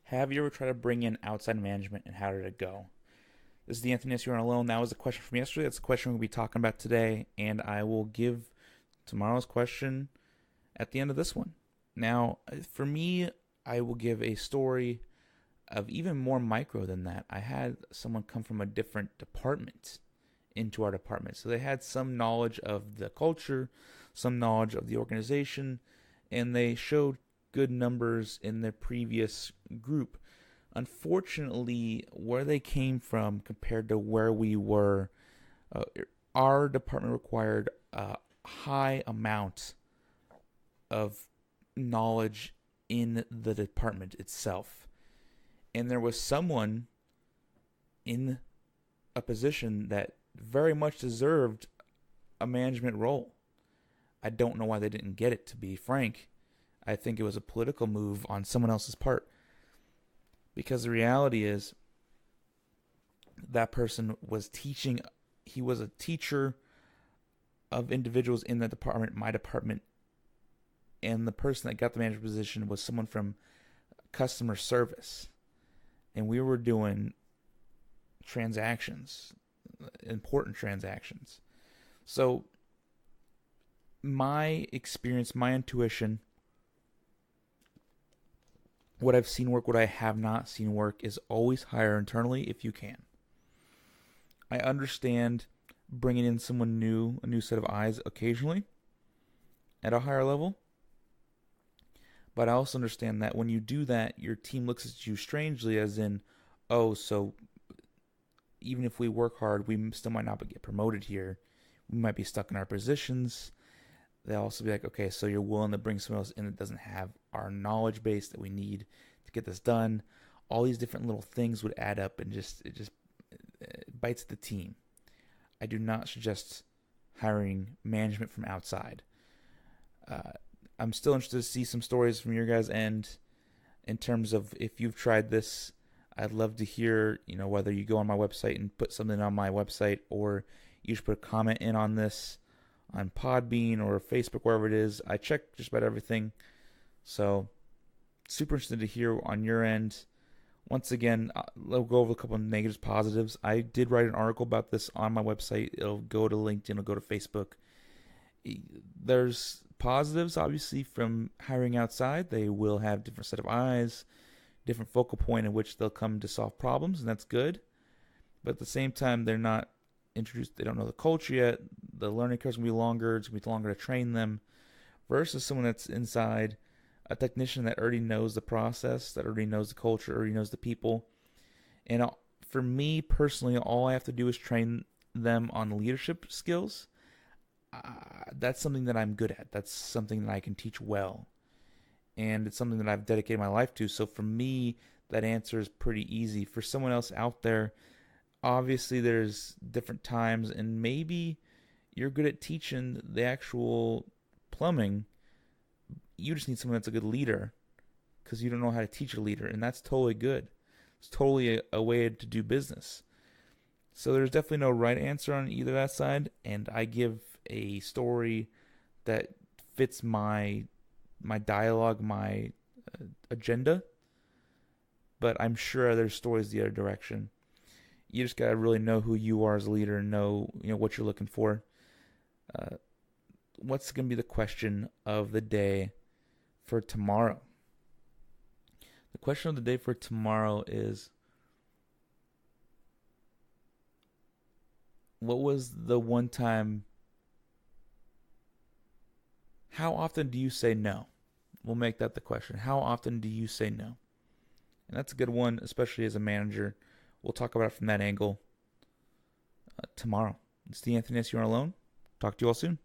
Have you ever tried to bring in outside management and how did it go? This is the Anthony S. You're on alone. That was a question from yesterday. That's the question we'll be talking about today, and I will give tomorrow's question at the end of this one. Now, for me, I will give a story of even more micro than that. I had someone come from a different department into our department. So they had some knowledge of the culture, some knowledge of the organization, and they showed good numbers in their previous group. Unfortunately, where they came from compared to where we were, uh, our department required a high amount of knowledge in the department itself. And there was someone in a position that very much deserved a management role. I don't know why they didn't get it, to be frank. I think it was a political move on someone else's part. Because the reality is, that person was teaching, he was a teacher of individuals in the department, my department, and the person that got the manager position was someone from customer service. And we were doing transactions, important transactions. So, my experience, my intuition, what I've seen work, what I have not seen work, is always hire internally if you can. I understand bringing in someone new, a new set of eyes occasionally at a higher level. But I also understand that when you do that, your team looks at you strangely, as in, oh, so even if we work hard, we still might not get promoted here. We might be stuck in our positions. They'll also be like, okay, so you're willing to bring someone else in that doesn't have our knowledge base that we need to get this done. All these different little things would add up, and it bites the team. I do not suggest hiring management from outside. I'm still interested to see some stories from your guys' end in terms of if you've tried this. I'd love to hear, whether you go on my website and put something on my website, or you just put a comment in on this on Podbean or Facebook, wherever it is. I check just about everything. So, super interested to hear on your end. Once again, we'll go over a couple of negatives, positives. I did write an article about this on my website. It'll go to LinkedIn, it'll go to Facebook. There's positives, obviously, from hiring outside. They will have different set of eyes, different focal point in which they'll come to solve problems, and that's good. But at the same time, they're not introduced. They don't know the culture yet. The learning curve's gonna be longer. It's gonna be longer to train them, versus someone that's inside, a technician that already knows the process, that already knows the culture, already knows the people. And for me personally, all I have to do is train them on leadership skills. That's something that I'm good at. That's something that I can teach well. And it's something that I've dedicated my life to. So for me, that answer is pretty easy. For someone else out there, obviously there's different times, and maybe you're good at teaching the actual plumbing. You just need someone that's a good leader, because you don't know how to teach a leader, and that's totally good. It's totally a way to do business. So there's definitely no right answer on either that side, and I give a story that fits my dialogue, my agenda. But I'm sure there's stories the other direction. You just gotta really know who you are as a leader and know what you're looking for. What's gonna be the question of the day for tomorrow? The question of the day for tomorrow is, what was the one time? How often do you say no? We'll make that the question. How often do you say no? And that's a good one, especially as a manager. We'll talk about it from that angle tomorrow. It's the Anthony S. You're alone. Talk to you all soon.